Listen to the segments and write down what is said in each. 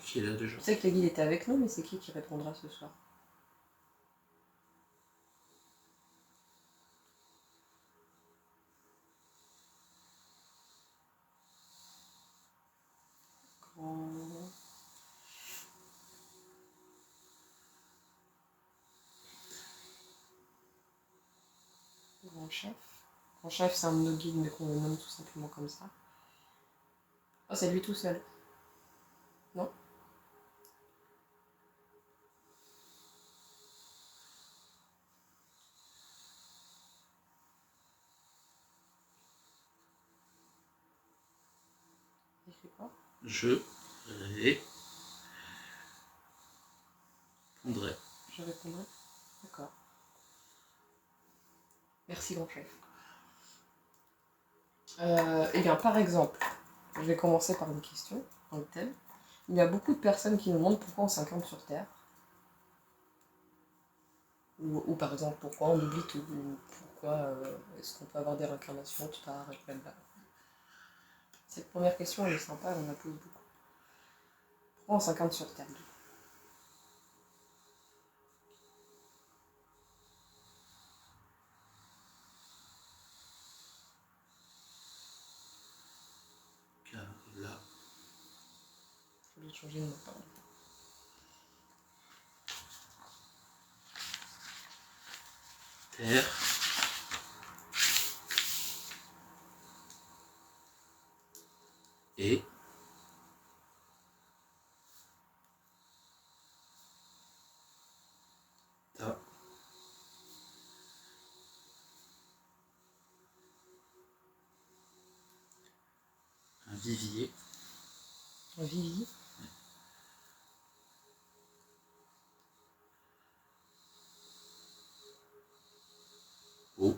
Qui est là déjà? Je sais que le guide était avec nous, mais c'est qui répondra ce soir? Grand chef. Grand chef, c'est un de nos guides, mais qu'on le nomme tout simplement comme ça. Oh, c'est lui tout seul. Non? Écrit quoi? Je répondrai. Je répondrai. D'accord. Merci, grand chef. Eh bien, par exemple, je vais commencer par une question, un thème. Il y a beaucoup de personnes qui nous demandent pourquoi on s'incarne sur Terre. Ou par exemple, pourquoi on oublie tout. Ou pourquoi est-ce qu'on peut avoir des réincarnations plus tard, et blablabla. Cette première question, elle est sympa, on la pose beaucoup. Pourquoi on s'incarne sur Terre? Car là, Je vais changer de mot, pardon. Terre est un vivier. Un vivier. Au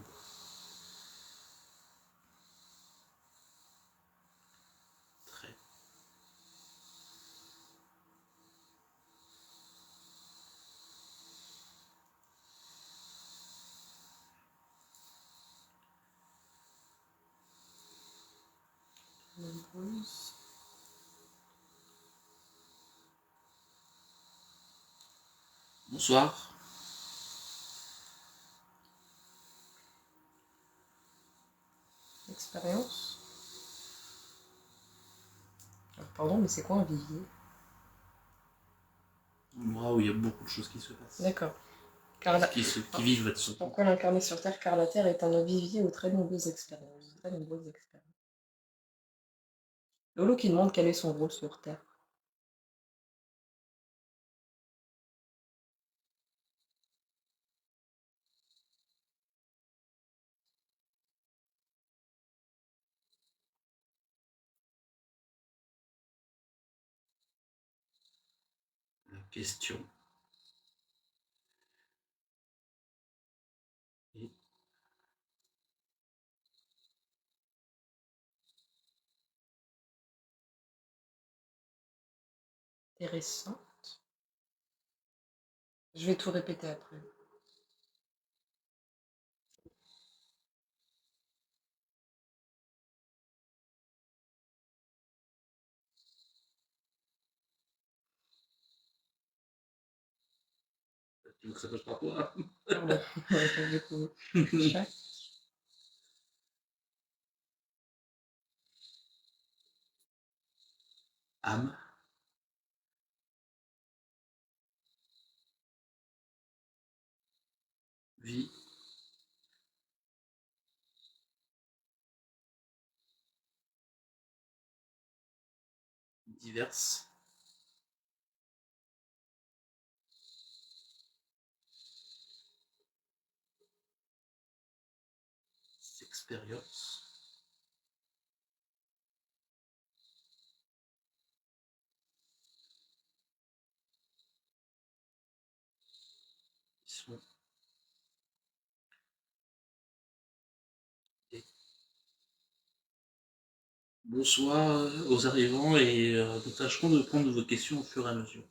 très Nombreuse. bonsoir. Expérience. Alors, pardon, mais c'est quoi un vivier? Un endroit où il y a beaucoup de choses qui se passent. D'accord. Car la... Qui vivent là-dessus. Pourquoi l'incarner sur Terre? Car la Terre est un vivier aux très nombreuses expériences. Lolo qui demande quel est son rôle sur Terre. La question est Intéressante. Je vais tout répéter après. tu veux que ça passe par toi? Pardon. Du coup, chat. Âme. Vie. Diverses. Expériences. Qui sont des... Bonsoir aux arrivants et nous tâcherons de prendre vos questions au fur et à mesure.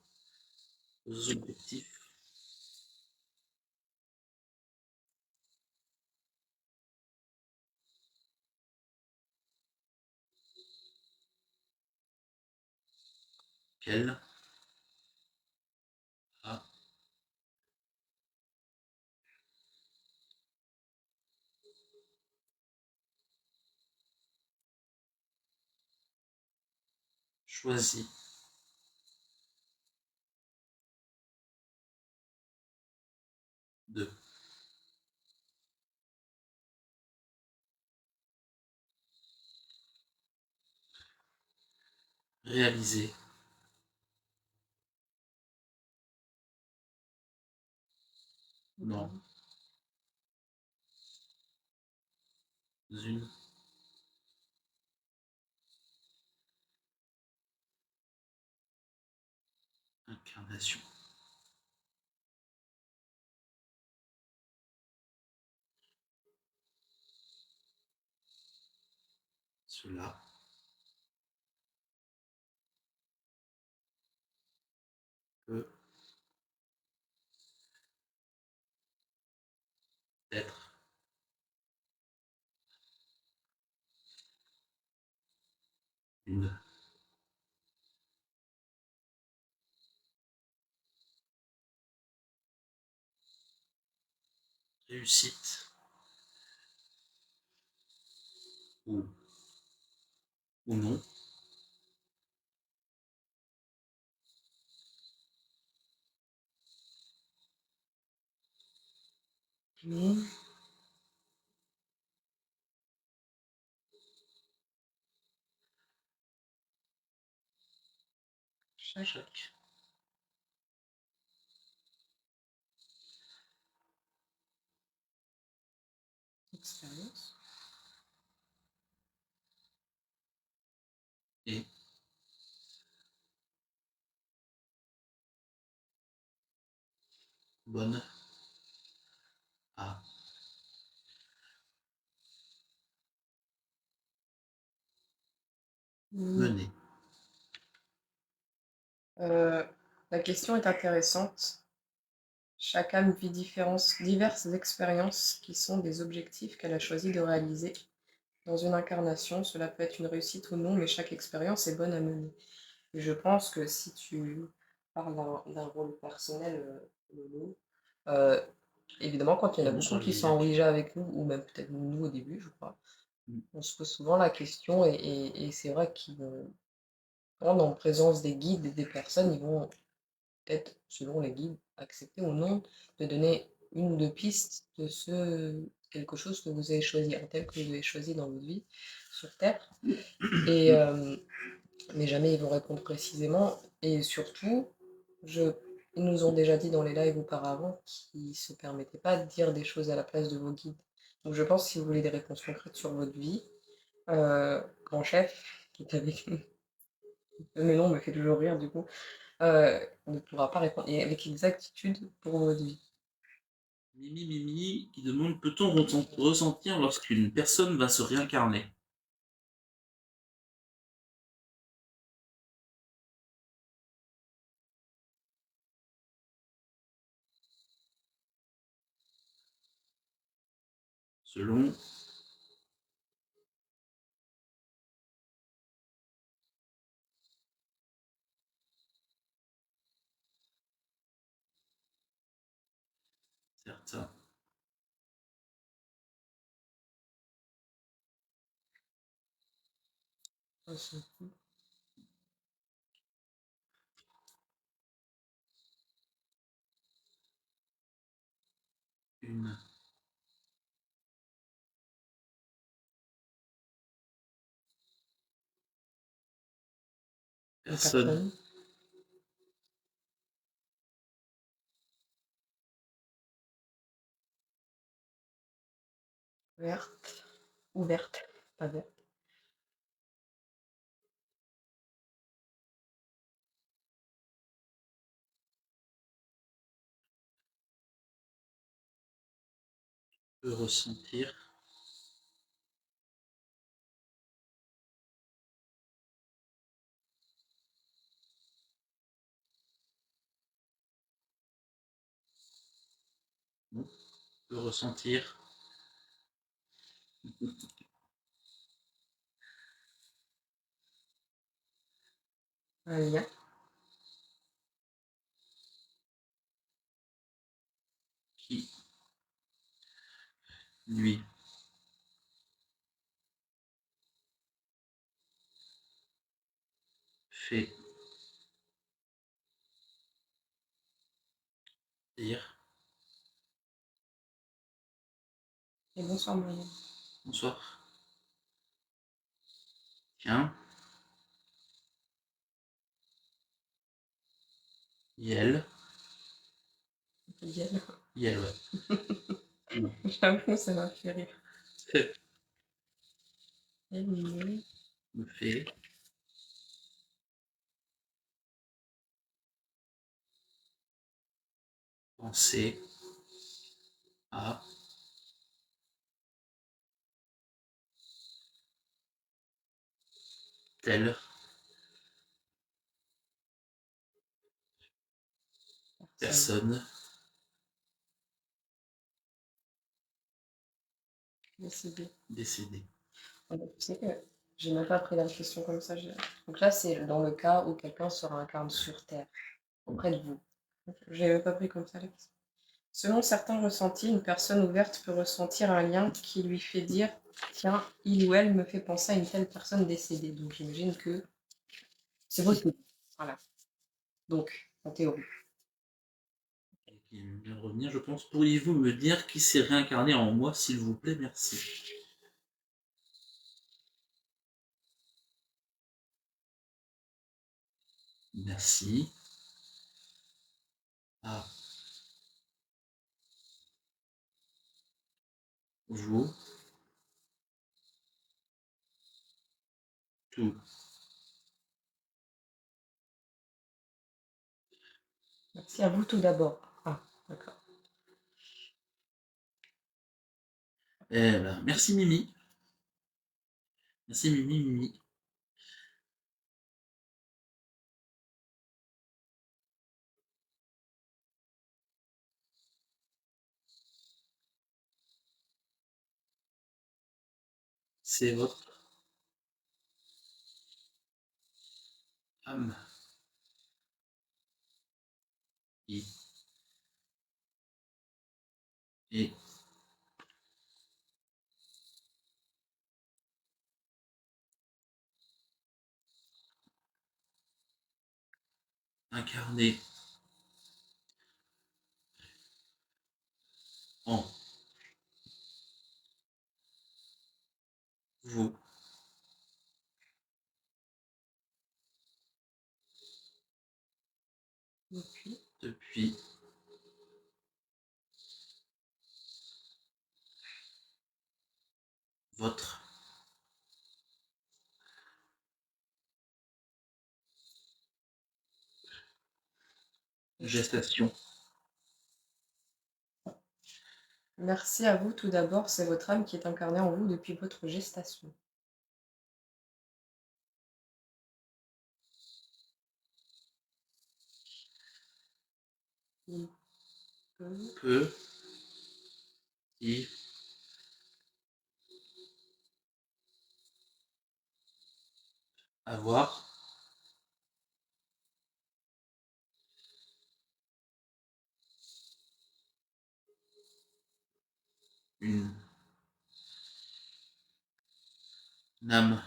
Vos objectifs. Quel a choisi de réaliser dans une incarnation. Cela peut être une réussite ou, ou non, Mmh. chaque Expérience. est bonne à mener. La question est intéressante. Chaque âme vit diverses expériences qui sont des objectifs qu'elle a choisi de réaliser. Dans une incarnation, cela peut être une réussite ou non, mais chaque expérience est bonne à mener. Et je pense que si tu parles d'un rôle personnel, Lolo, euh, évidemment, quand il y en a Sur beaucoup le qui sont en voyage. Ouija avec nous, ou même peut-être nous au début, je crois, Mm. on se pose souvent la question, et c'est vrai qu'ils vont, en présence des guides et des personnes, ils vont peut-être, selon les guides, accepter ou non de donner une ou deux pistes de quelque chose que vous avez choisi, un thème que vous avez choisi dans votre vie sur Terre. Et, mais jamais ils vont répondre précisément. Et surtout, ils nous ont déjà dit dans les lives auparavant qu'ils ne se permettaient pas de dire des choses à la place de vos guides. Donc je pense que si vous voulez des réponses concrètes sur votre vie, grand chef, qui est avec nous, le nom me fait toujours rire du coup, ne pourra pas répondre et avec exactitude pour votre vie. Mimi Mimi qui demande peut-on ressentir lorsqu'une personne va se réincarner? Selon certains une Une personne personne verte, ouverte, pas verte. peut ressentir non, peut ressentir Un lien. lui, fait dire Et bonsoir Marianne. bonsoir. Tiens, Yel, Yel. Yel, ouais. J'avoue, ça m'a fait rire. Fait Elle me fait penser à telle personne décédée. décédée. Tu sais que j'ai même pas pris la question comme ça. Donc là, c'est dans le cas où quelqu'un se réincarne sur Terre, auprès de vous. J'ai même pas pris comme ça la question. Selon certains ressentis, une personne ouverte peut ressentir un lien qui lui fait dire tiens, il ou elle me fait penser à une telle personne décédée. Donc j'imagine que c'est possible. Voilà. Donc, en théorie. Qui vient de revenir, je pense. Pourriez-vous me dire qui s'est réincarné en moi, s'il vous plaît? Merci. Merci. À vous tout. Merci à vous tout d'abord. Ah, d'accord. Eh ben, merci Mimi. Merci Mimi, Mimi. C'est votre âme qui est incarnée en vous depuis votre gestation. Merci à vous tout d'abord, c'est votre âme qui est incarnée en vous depuis votre gestation. Il Peut y avoir une âme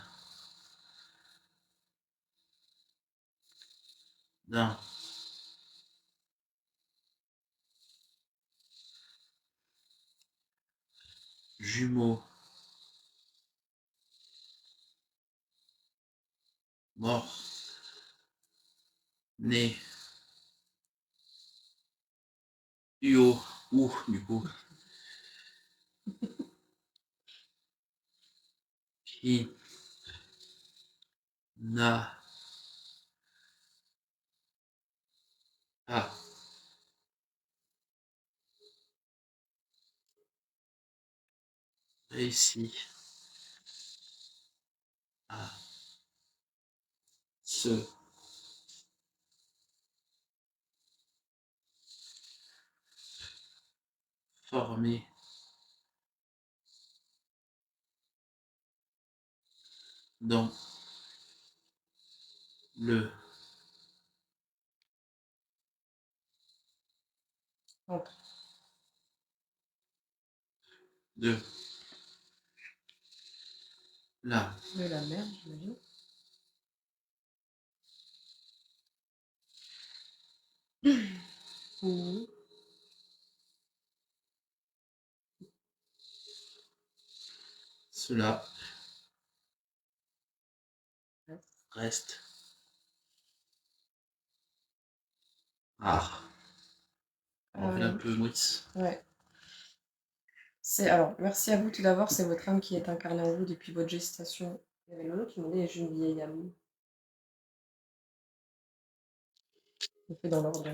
d'un jumeau mort né Uo ou du coup qui n'a pas réussi à se former dans le entre. de la De la merde, j'imagine. Ou cela Ouais. reste rare. On fait un peu mousse. Ouais. Alors, merci à vous tout d'abord, c'est votre âme qui est incarnée en vous depuis votre gestation. Il y avait Lolo qui m'a dit, j'ai une vieille âme. On fait dans l'ordre.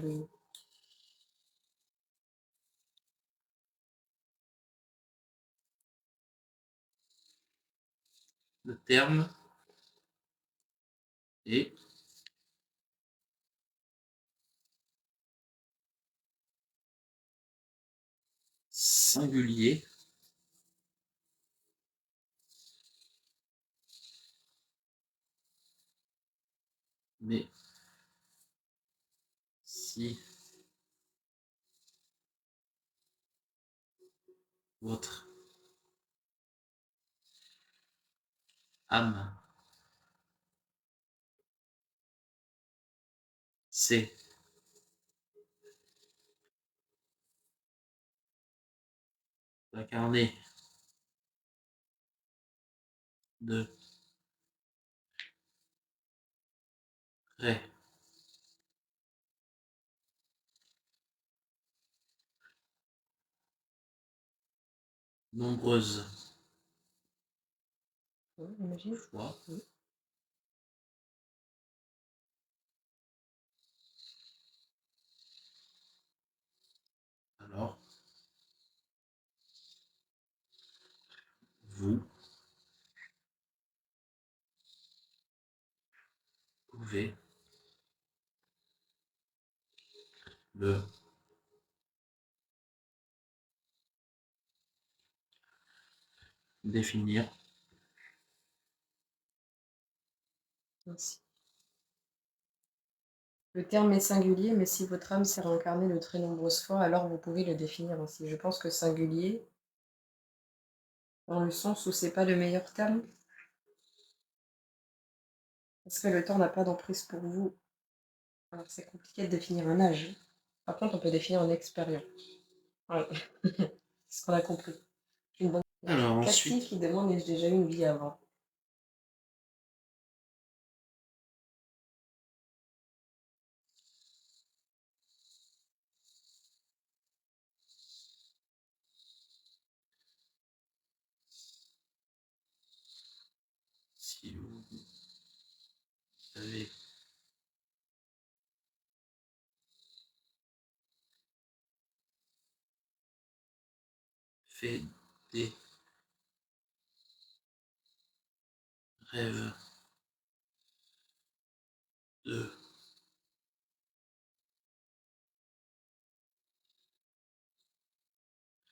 Le terme est singulier, mais si votre âme s'est incarnée de très nombreuses J'imagine. fois, Oui. alors vous pouvez le définir Merci. Le terme est singulier, mais si votre âme s'est réincarnée de très nombreuses fois, alors vous pouvez le définir ainsi. Je pense que singulier, dans le sens où c'est pas le meilleur terme, parce que le temps n'a pas d'emprise pour vous. Alors c'est compliqué de définir un âge. Par contre, on peut définir une expérience. Voilà. C'est ce qu'on a compris. Une bonne... alors Cathy ensuite qui demande ai-je déjà eu une vie avant? si vous avez fait des rêves de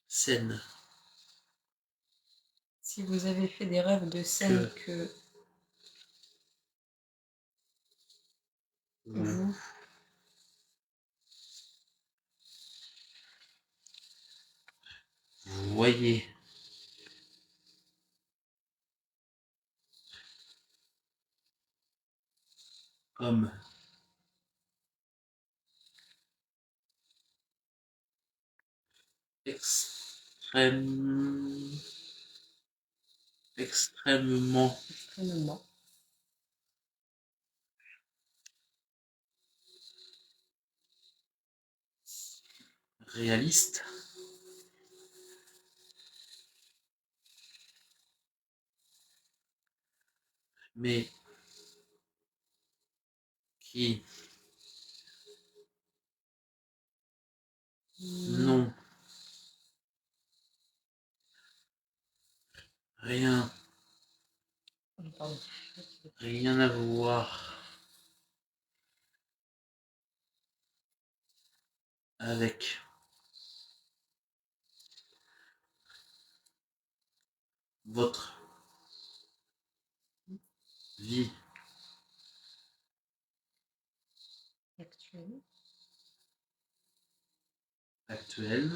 scène Si vous avez fait des rêves de scène que vous voyez comme extrêmement extrêmement réaliste, mais qui n'ont rien, pardon. rien à voir avec votre vie Actuel. actuelle,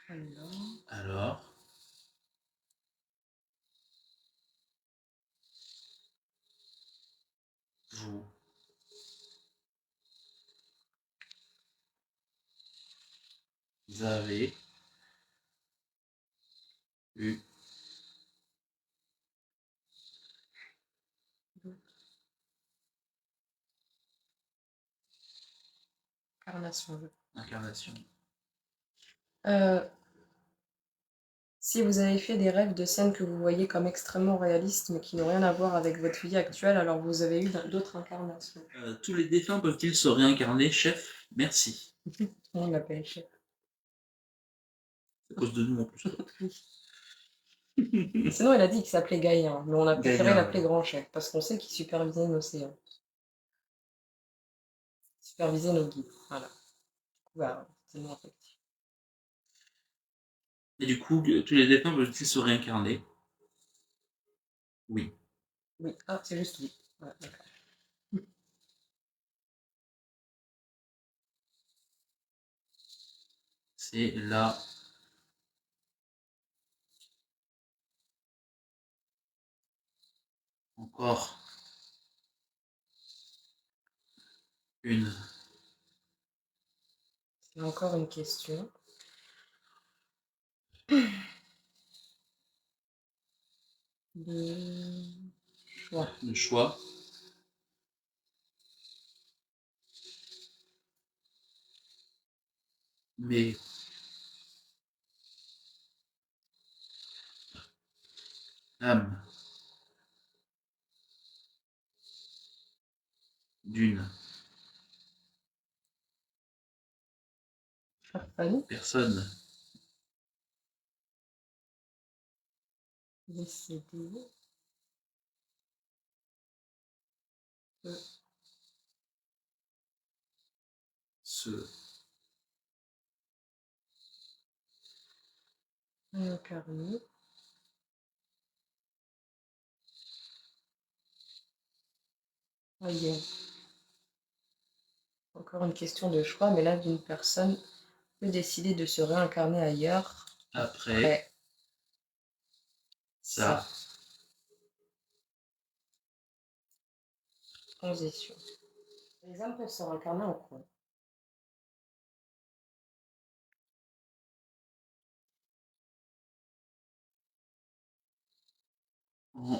Alors. avez eu Incarnation. incarnation. Si vous avez fait des rêves de scènes que vous voyez comme extrêmement réalistes mais qui n'ont rien à voir avec votre vie actuelle, alors vous avez eu d'autres incarnations. Tous les défunts peuvent-ils se réincarner, chef? Merci. On l'appelle chef. C'est à cause de nous en plus. Sinon, il a dit qu'il s'appelait Gaïen, mais on a préféré Gaïen. l'appeler Grand Chef parce qu'on sait qu'il supervisait l'océan. Supervisait nos guides. Voilà. Voilà, c'est le nom affectif. Et du coup, tous les défunts peuvent-ils se réincarner? Oui. Oui, ah, c'est juste oui. Ouais, d'accord. C'est là. Encore une. C'est encore une question. De choix. Le choix. Mais âme d'une personne Décédé. se Incarné. Ailleurs. Encore une question de choix, mais là d'une personne peut décider de se réincarner ailleurs après sa sa transition. Les âmes peuvent se réincarner en quoi? en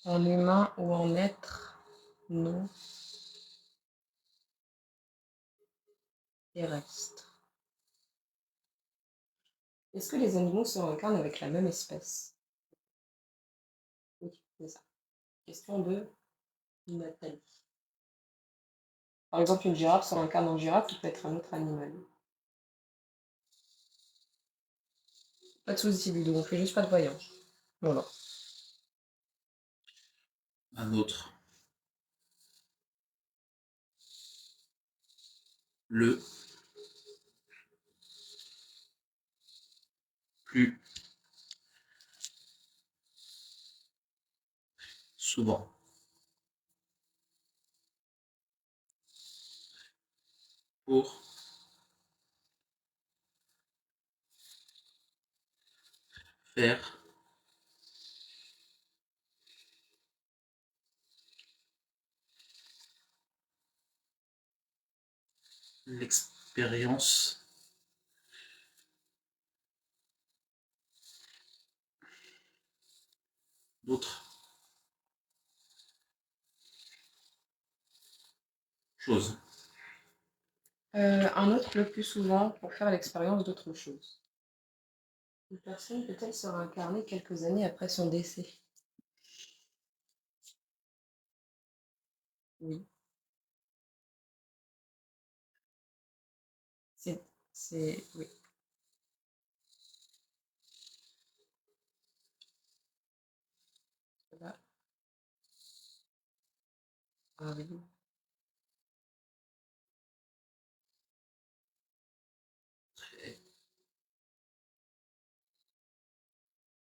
En humain ou en être non terrestre. Est-ce que les animaux se réincarnent avec la même espèce? Oui, c'est ça. Question de Nathalie. Par exemple, une girafe se réincarne en girafe qui peut être un autre animal. Pas de soucis, Ludo, on fait juste pas de voyance. Voilà. un autre. Le plus souvent. Pour faire l'expérience d'autres choses. Un autre le plus souvent pour faire l'expérience d'autre chose. Une personne peut-elle se réincarner quelques années après son décès? Oui. Oui. Voilà. Ah oui.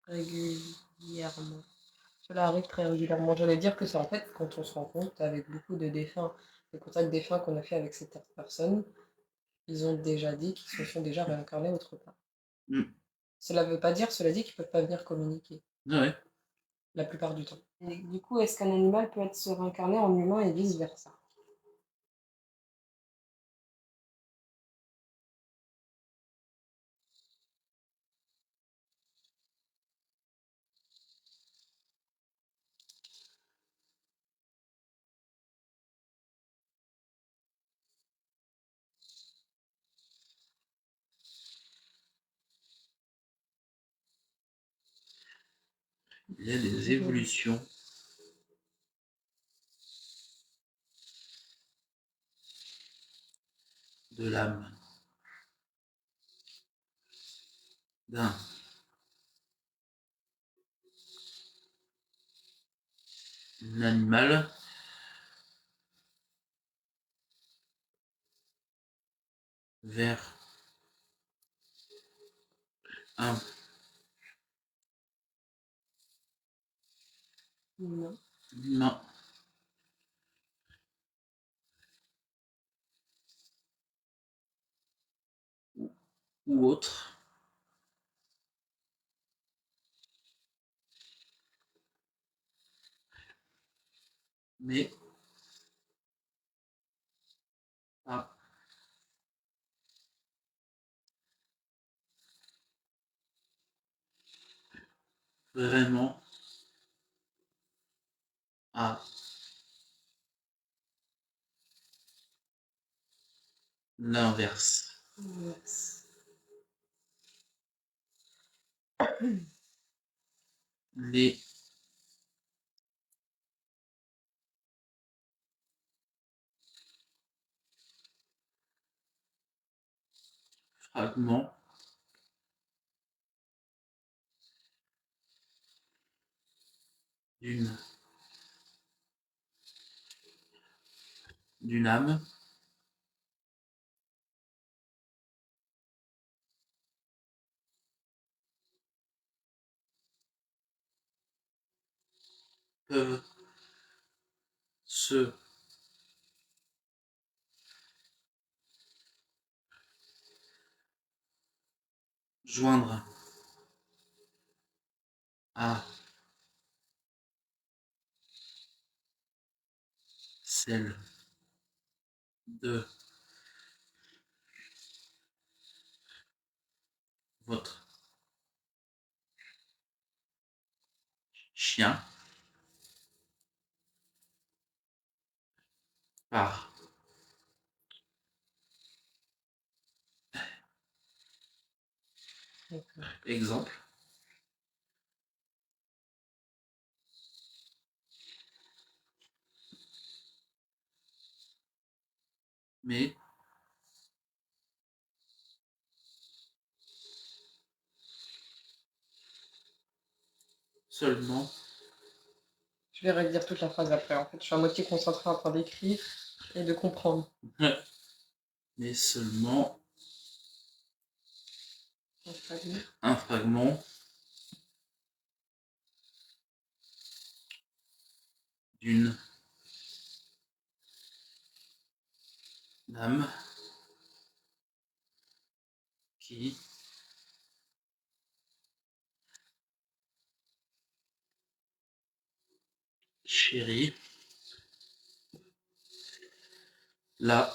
Régulièrement. Cela arrive très régulièrement. J'allais dire que c'est en fait quand on se rend compte avec beaucoup de défunts les contacts défunts qu'on a fait avec cette personne, ils ont déjà dit qu'ils se sont déjà réincarnés autre part. Mm. Cela veut pas dire, cela dit, qu'ils peuvent pas venir communiquer, Ouais. la plupart du temps. Et du coup, est-ce qu'un animal peut se réincarner en humain et vice-versa? Il y a des évolutions. De l'âme d'un animal vers un Non. humain ou autre, mais pas vraiment à l'inverse. Yes. Les fragments d'une âme peuvent se joindre à celle de votre chien par exemple, mais seulement Je vais redire toute la phrase après, en fait. Je suis à moitié concentrée en train d'écrire et de comprendre. mais seulement Un fragment. un fragment d'une âme qui chérit la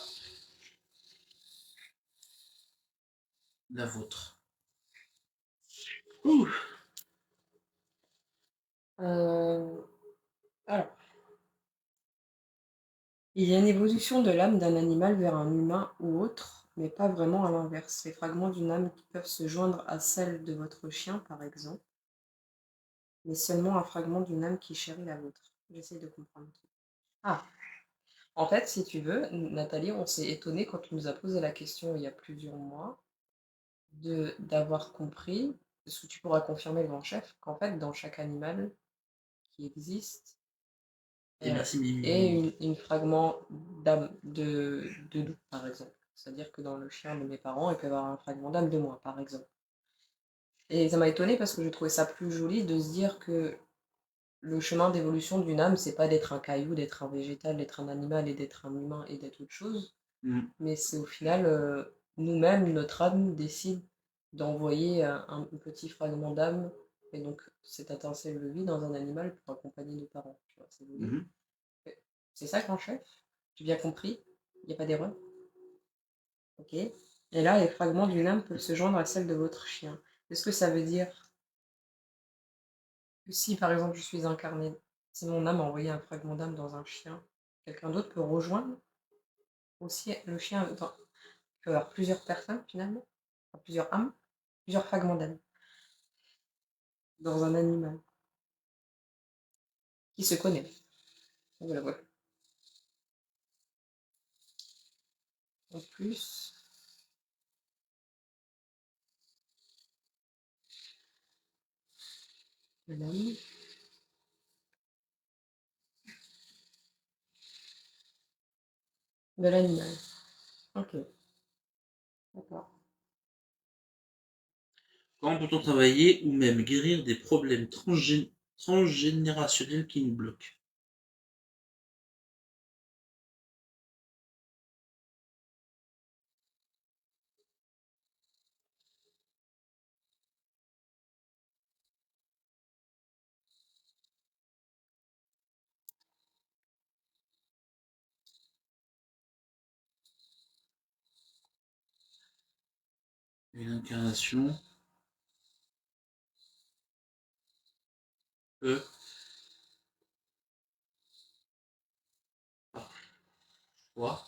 vôtre. Ouh. Alors, il y a une évolution de l'âme d'un animal vers un humain ou autre, mais pas vraiment à l'inverse. Les fragments d'une âme qui peuvent se joindre à celle de votre chien, par exemple, mais seulement un fragment d'une âme qui chérit la vôtre. J'essaie de comprendre. Ah, en fait, si tu veux, Nathalie, on s'est étonné quand tu nous as posé la question il y a plusieurs mois d'avoir compris, ce que tu pourras confirmer le grand chef, qu'en fait, dans chaque animal qui existe, Et merci et Mimi. une fragment d'âme de nous, par exemple. C'est-à-dire que dans le chien de mes parents, il peut y avoir un fragment d'âme de moi, par exemple. Et ça m'a étonnée parce que je trouvais ça plus joli de se dire que le chemin d'évolution d'une âme, c'est pas d'être un caillou, d'être un végétal, d'être un animal et d'être un humain et d'être autre chose. Mais c'est au final, nous-mêmes, notre âme décide d'envoyer un petit fragment d'âme, et donc cette étincelle de vie dans un animal pour accompagner nos parents. Tu vois, c'est logique. C'est ça, grand chef? J'ai bien compris? Il n'y a pas d'erreur? Ok. Et là, les fragments d'une âme peuvent se joindre à celle de votre chien. Est-ce que ça veut dire que si, par exemple, je suis incarné, si mon âme a envoyé un fragment d'âme dans un chien, quelqu'un d'autre peut rejoindre aussi le chien? Il peut y avoir plusieurs personnes, finalement, enfin, plusieurs âmes, plusieurs fragments d'âme dans un animal qui se connaît. Voilà, voilà. En plus, de l'âme de l'animal. Ok, d'accord. Comment peut-on travailler ou même guérir des problèmes transgénérationnels qui nous bloquent? Une incarnation peut parfois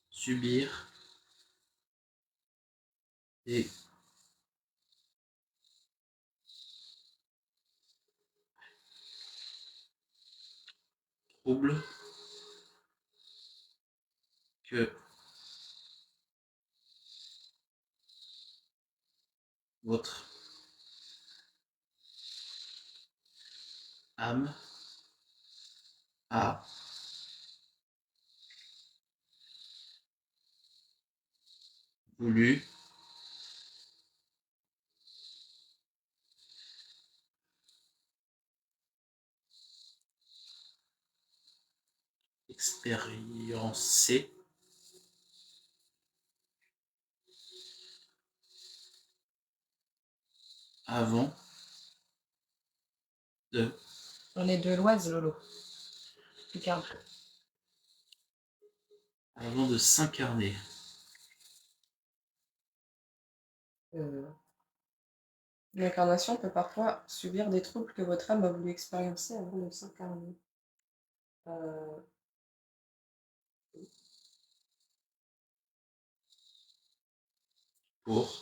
subir des troubles que votre âme a voulu expériencer avant de On est de l'Oise, Lolo. Picard. s'incarner. L'incarnation peut parfois subir des troubles que votre âme a voulu expériencer avant de s'incarner. Euh, Pour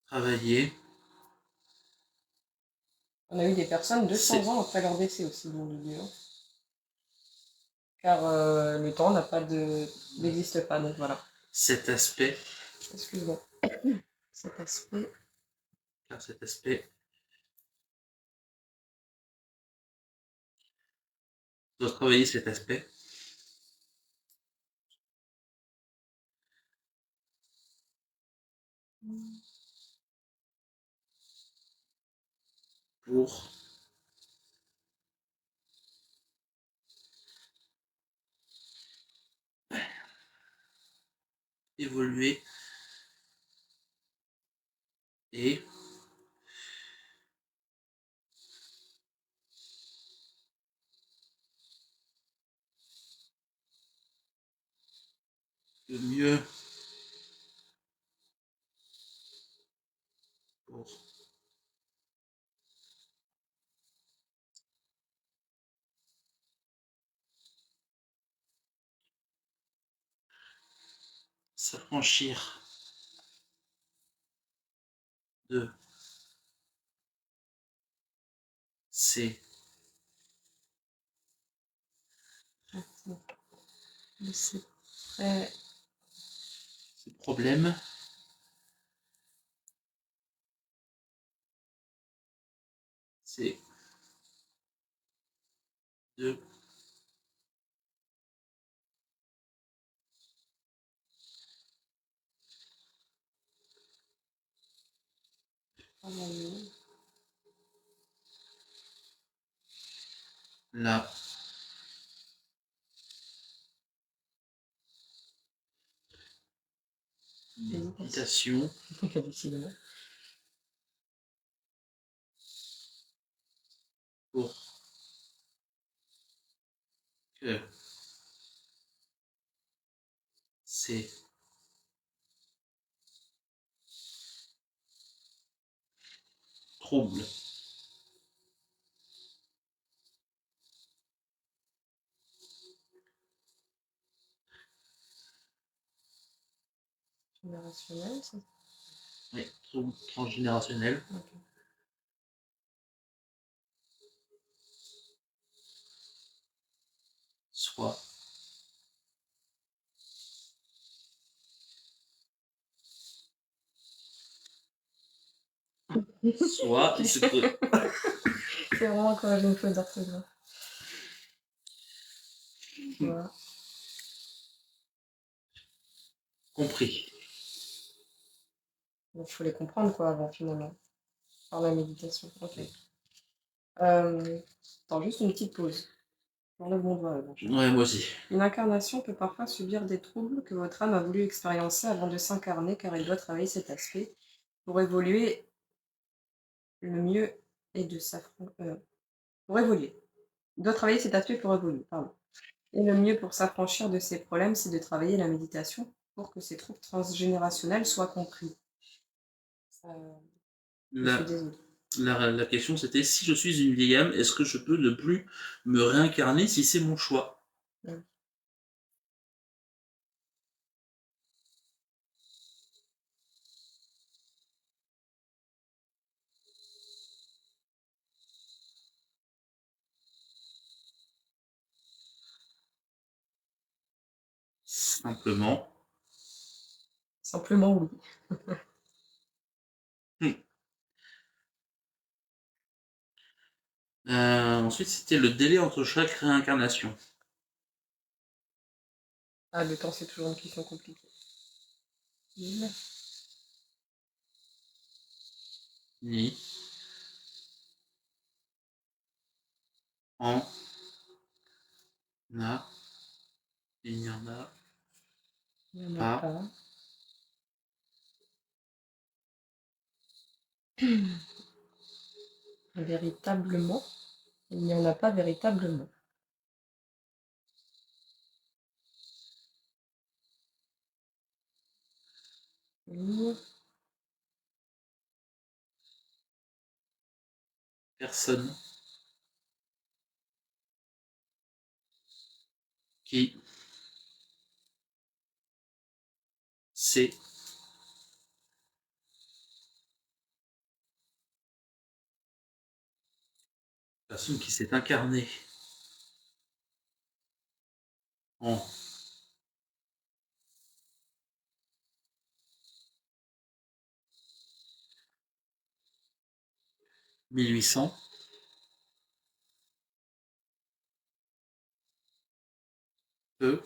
travailler on a eu des personnes 200 c'est ans après leur décès aussi, dans le Dieu. Car le temps n'existe pas, donc voilà. cet aspect, Excuse-moi. Cet aspect. car cet aspect doit travailler cet aspect pour évoluer et de mieux pour s'affranchir de ces C'est très. problèmes 2, la méditation Décidément. pour que ces troubles Générationnel, ça. oui, troubles transgénérationnels Ok. soient soit C'est vraiment quand j'ai une faute d'orthographe. Voilà. compris. Donc, il faut les comprendre, quoi, avant, finalement. Par la méditation. Ok. Oui. Attends, juste une petite pause. J'enlève mon doigt avant. Ouais, moi aussi. Une incarnation peut parfois subir des troubles que votre âme a voulu expériencer avant de s'incarner, car elle doit travailler cet aspect pour évoluer le mieux et de pour évoluer. Doit travailler cet aspect pour évoluer, pardon. Et le mieux pour s'affranchir de ces problèmes, c'est de travailler la méditation pour que ces troubles transgénérationnels soient compris. Je suis La, désolée. la question c'était si je suis une vieille âme, est-ce que je peux ne plus me réincarner si c'est mon choix? Oui. Simplement. Simplement oui. Ensuite, c'était le délai entre chaque réincarnation. Ah, le temps, c'est toujours une question compliquée. Ni en a, il n'y en a Il n'y en a pas. pas. Véritablement, il n'y en a pas véritablement. Personne qui sait personne qui s'est incarnée en 1800 peut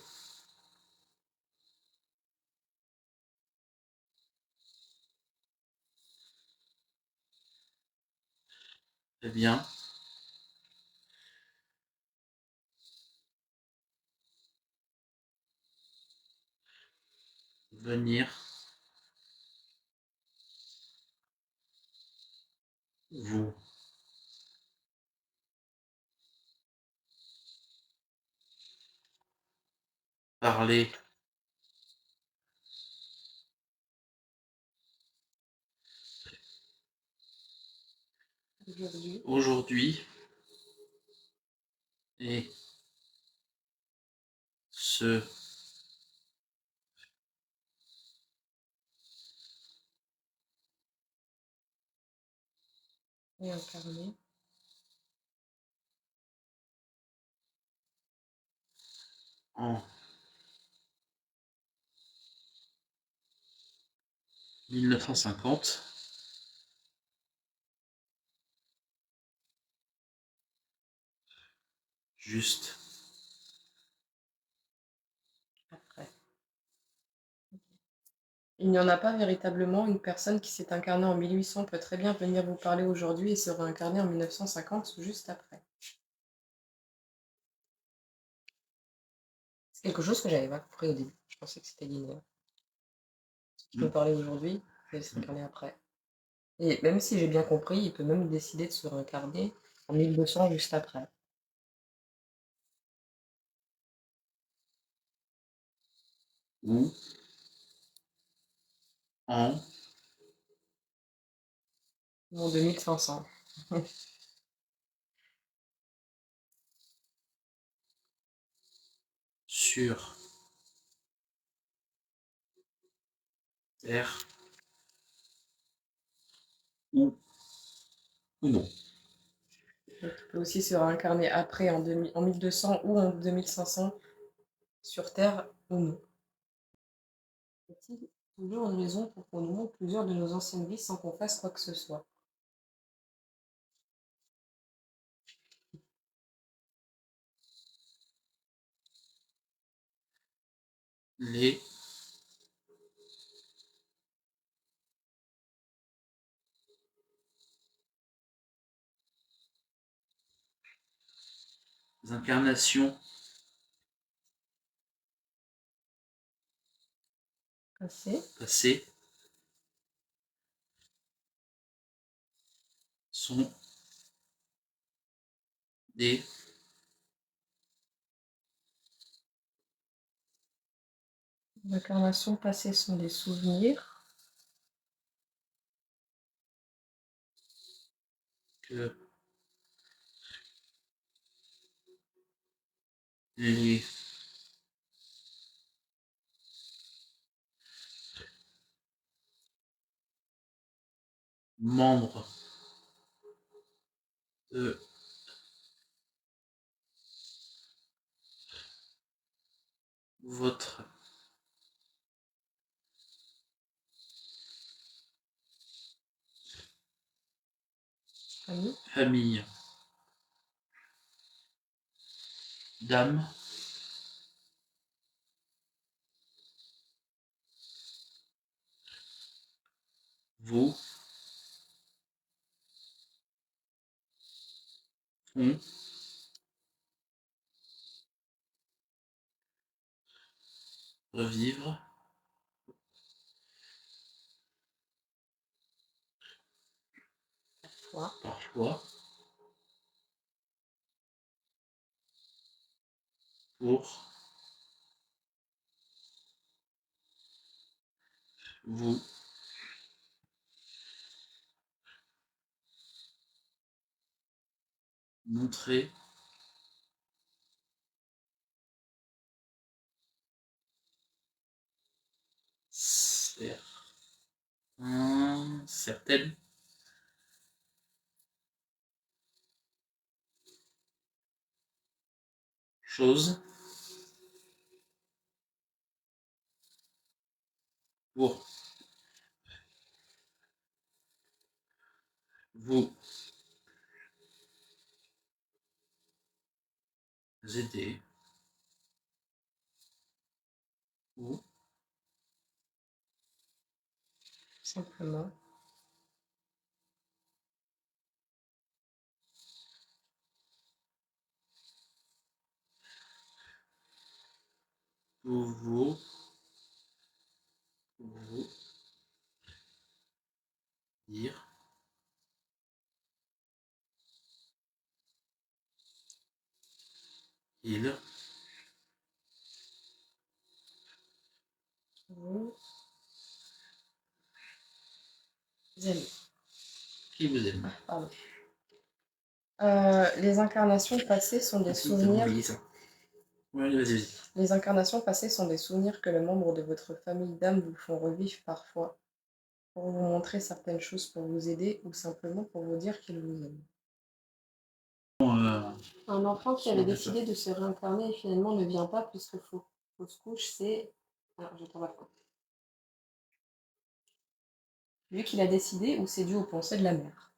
eh bien venir vous parler aujourd'hui et se Réincarné. en 1950 Juste. Après. Il n'y en a pas véritablement. Une personne qui s'est incarnée en 1800 peut très bien venir vous parler aujourd'hui et se réincarner en 1950 ou juste après. C'est quelque chose que j'avais pas compris au début. Je pensais que c'était linéaire. Tu peux parler aujourd'hui et se réincarner après. Et même si j'ai bien compris, il peut même décider de se réincarner en 1200 juste après. Ou en Ou en 2500. sur Terre ou non. Donc, tu peux aussi se réincarner après en 1200 ou en 2500 sur Terre ou non. Y a-t-il toujours une raison pour qu'on nous montre plusieurs de nos anciennes vies sans qu'on fasse quoi que ce soit? Les incarnations passées sont des Les incarnations passées sont des souvenirs que les membres de votre famille d'âme vous font revivre parfois pour vous montrer certaines choses pour vous aider ou simplement pour vous dire il vous aimez. qui vous aime. Pardon. Les incarnations passées sont des souvenirs. Ouais, vas-y. Les incarnations passées sont des souvenirs que les membres de votre famille d'âme vous font revivre parfois pour vous montrer certaines choses, pour vous aider ou simplement pour vous dire qu'ils vous aiment. Un enfant qui avait décidé de se réincarner et finalement ne vient pas puisque fausse couche, c'est... Alors, je tombe à quoi. Lui qu'il a décidé ou c'est dû aux pensées de la mère?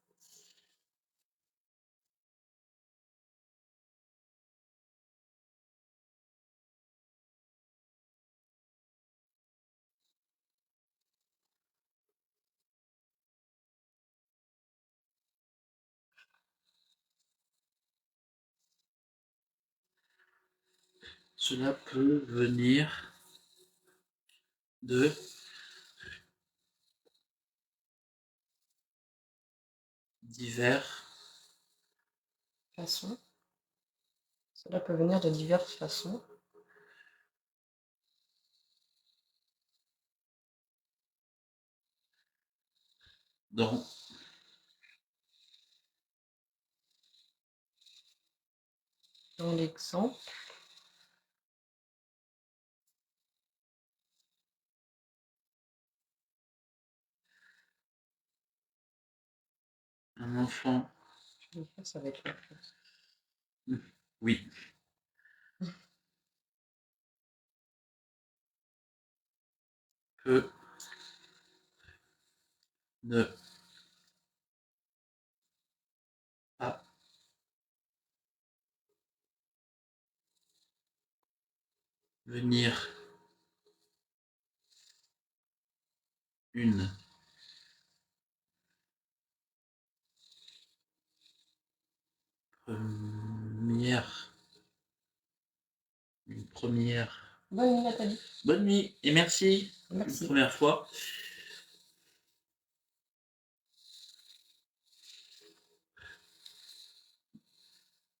Cela peut venir de diverses façons. Cela peut venir de diverses façons. Dans l'exemple, un enfant. je vais faire ça avec la Oui. Peut ne pas venir une première. Bonne nuit, Nathalie. Bonne nuit et merci. Merci. Une première fois.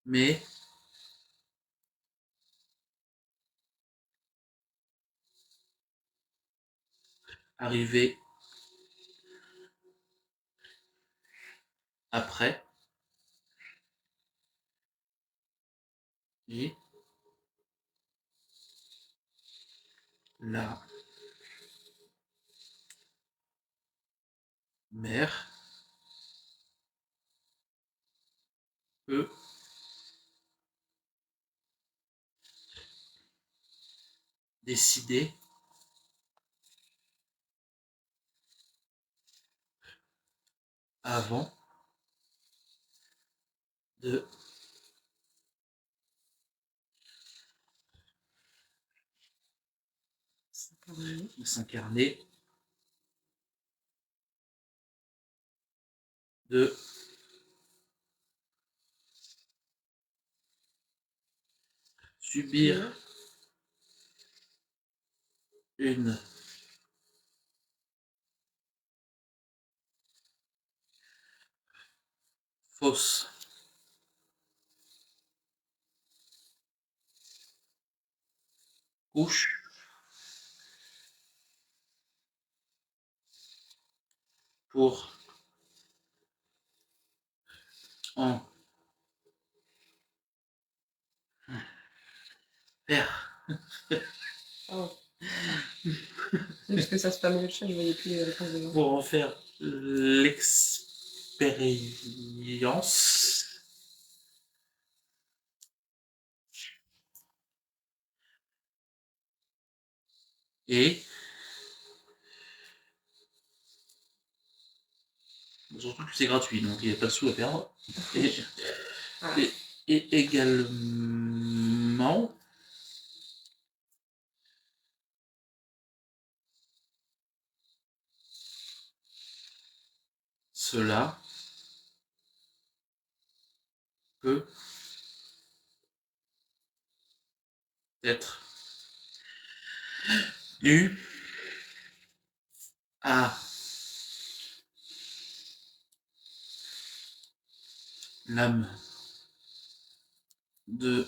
Mais arriver après et la mère peut décider avant de s'incarner, de subir une fausse couche pour en faire. Oh. Parce que ça se permet le chat, je voyais plus les réponses des gens. Pour en faire l'expérience et surtout que c'est gratuit, donc il n'y a pas de sous à perdre. Et, Ah. et également cela peut être dû à l'âme de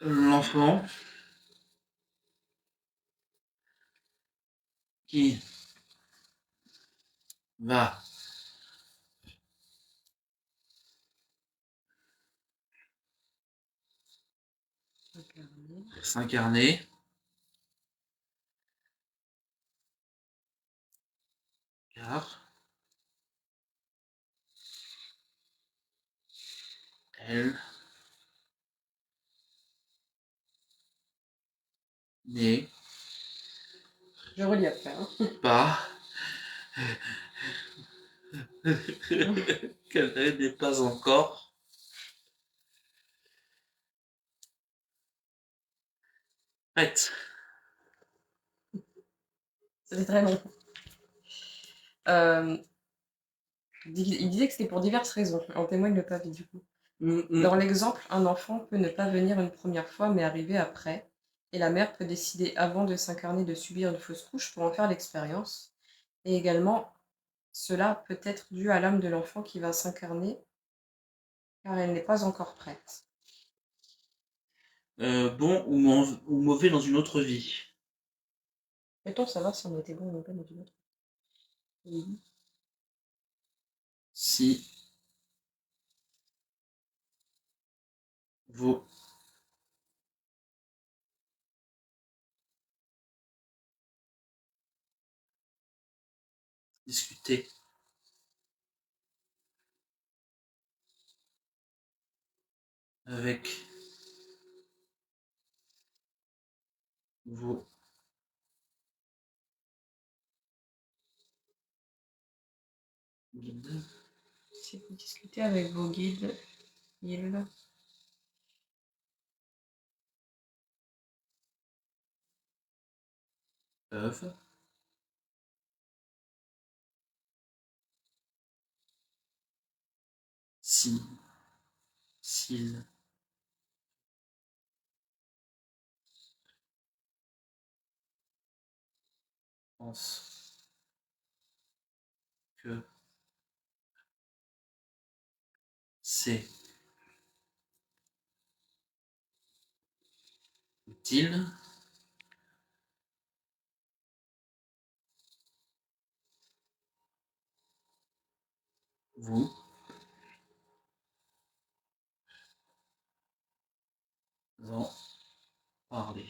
l'enfant qui va s'incarner car elle n'est Je relis après. Hein. pas qu'elle n'est pas encore prête. C'était très long. Il disait que c'était pour diverses raisons. En témoigne le pavé du coup. Mm, Dans l'exemple, un enfant peut ne pas venir une première fois, mais arriver après, et la mère peut décider avant de s'incarner de subir une fausse couche pour en faire l'expérience. Et également, cela peut être dû à l'âme de l'enfant qui va s'incarner, car elle n'est pas encore prête. Bon ou mauvais dans une autre vie. Peut-on savoir si on était bon ou mauvais dans une autre vie? Si vous discutez avec vos guides, Si vous discutez avec vos guides, ils peuvent si s'ils pensent que c'est utile, vous en parlez.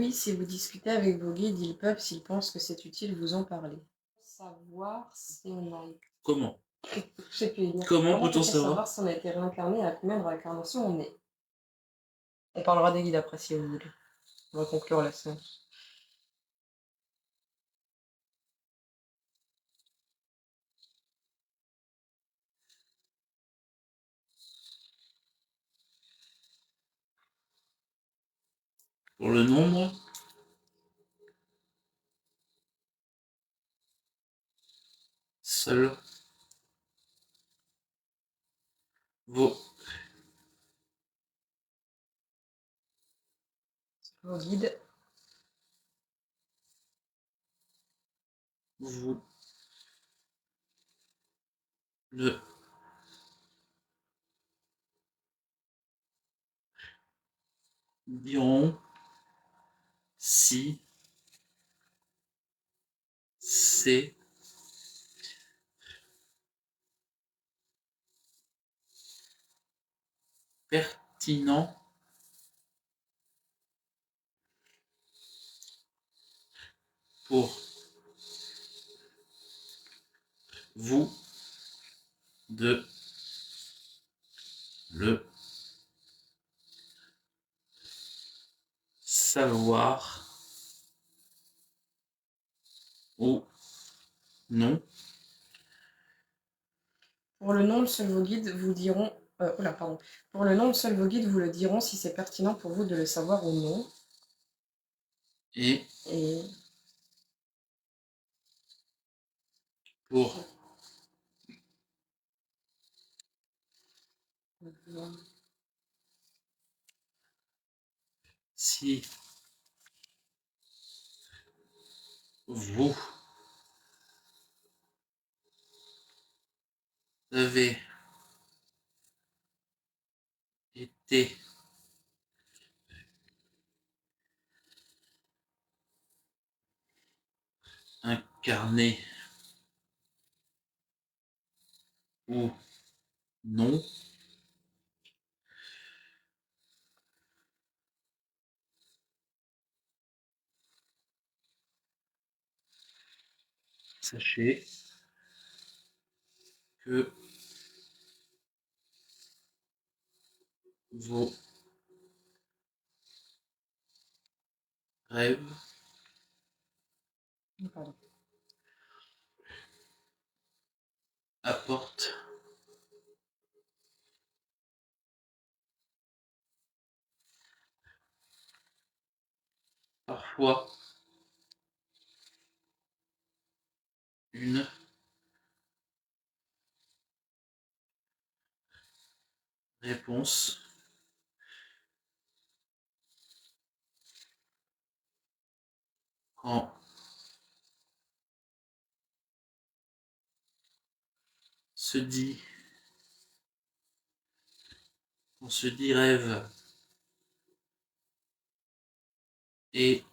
Oui, si vous discutez avec vos guides, ils peuvent, s'ils pensent que c'est utile, vous en parler. Savoir si on a... Comment Je sais plus dire. Comment Comment peut-on peut-on savoir savoir si on a été réincarné à combien de réincarnations on est? On parlera des guides après si vous voulez. On va conclure la séance. pour le nombre? Seul vos Vos guides vous le diront si c'est pertinent pour vous de le savoir ou non. Pour le nom, seuls vos guides vous diront... pardon. Pour le nom, seuls vos guides vous le diront si c'est pertinent pour vous de le savoir ou non. Et Et pour si vous avez été incarné ou non, sachez que vos rêves pardon. apportent parfois réponse quand se dit rêve et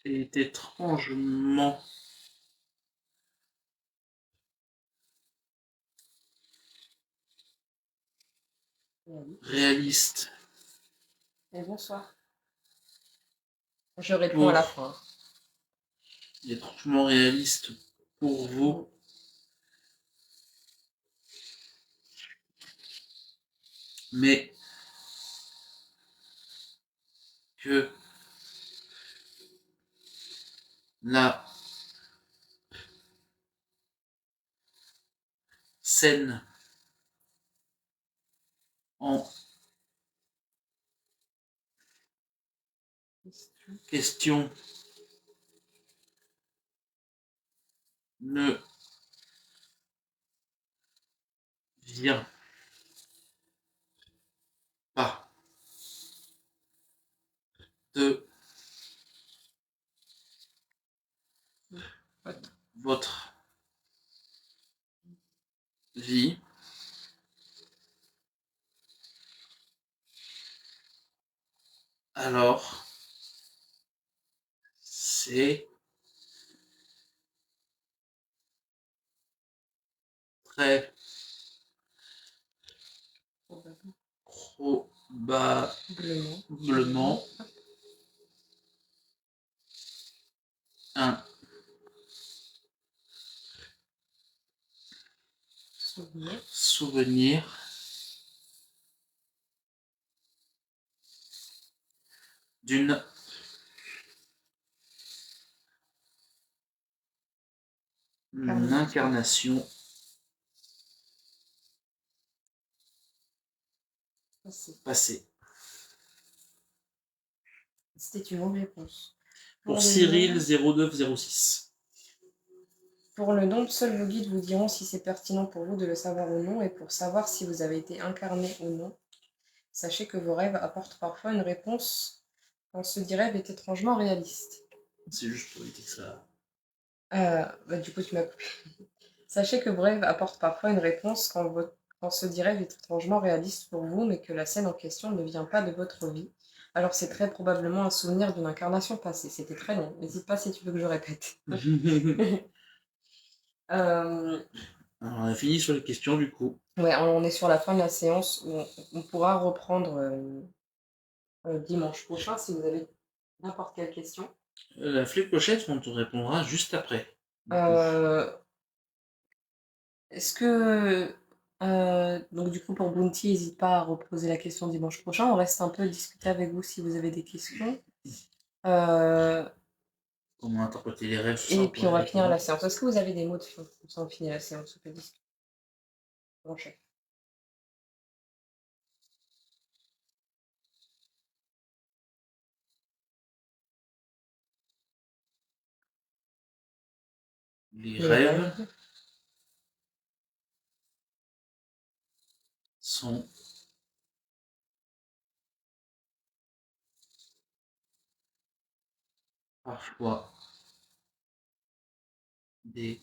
est étrangement réaliste Et bonsoir. Je réponds pour à la fin. étrangement réaliste pour vous, mais que la scène en question ne vient pas de votre vie, alors c'est très probablement un souvenir d'une incarnation passée. C'était une longue réponse. Pour Cyril 0906. Pour le nom, seuls vos guides vous diront si c'est pertinent pour vous de le savoir ou non, et pour savoir si vous avez été incarné ou non. Sachez que vos rêves apportent parfois une réponse quand ce dit rêve est étrangement réaliste. C'est juste pour éviter que ça. Du coup, tu m'as coupé. Sachez que vos rêves apportent parfois une réponse quand ce dit rêve est étrangement réaliste pour vous, mais que la scène en question ne vient pas de votre vie. Alors c'est très probablement un souvenir d'une incarnation passée. C'était très long. N'hésite pas si tu veux que je répète. Alors, on a fini sur les questions du coup. Ouais, on est sur la fin de la séance où on pourra reprendre dimanche prochain si vous avez n'importe quelle question. La flépochette, on te répondra juste après. Est-ce que donc du coup pour Bounty, n'hésite pas à reposer la question dimanche prochain. On reste un peu discuter avec vous si vous avez des questions. Comment interpréter les rêves, Et puis on va finir la séance. Est-ce que vous avez des mots de fin? Comme ça on finit la séance, on peut discuter. Bon, chef. Les rêves sont parfois des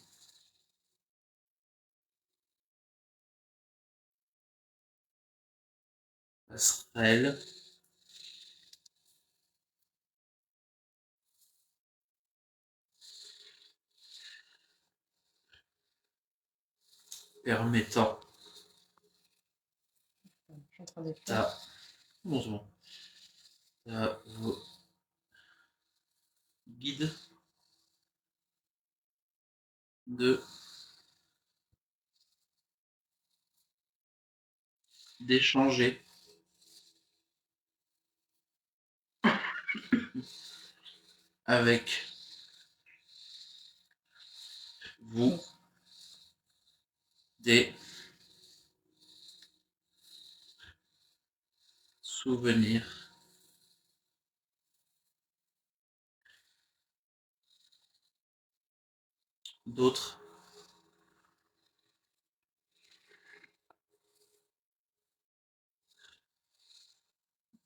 passerelles permettant Je suis en train d'écrire. à vos guides d'échanger avec vous des souvenirs D'autres?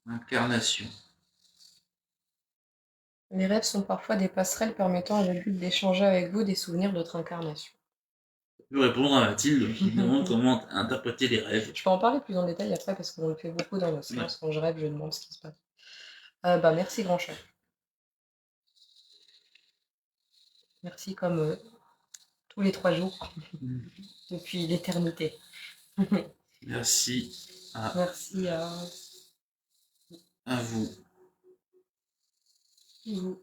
Incarnation. Les rêves sont parfois des passerelles permettant à l'adulte d'échanger avec vous des souvenirs d'autres incarnations. Je vais répondre à Mathilde qui demande comment interpréter les rêves. Je peux en parler plus en détail après parce qu'on le fait beaucoup dans nos séances. Quand je rêve, je demande ce qui se passe. Merci grand chef. Merci comme tous les 3 jours depuis l'éternité. Merci Merci à à vous. vous.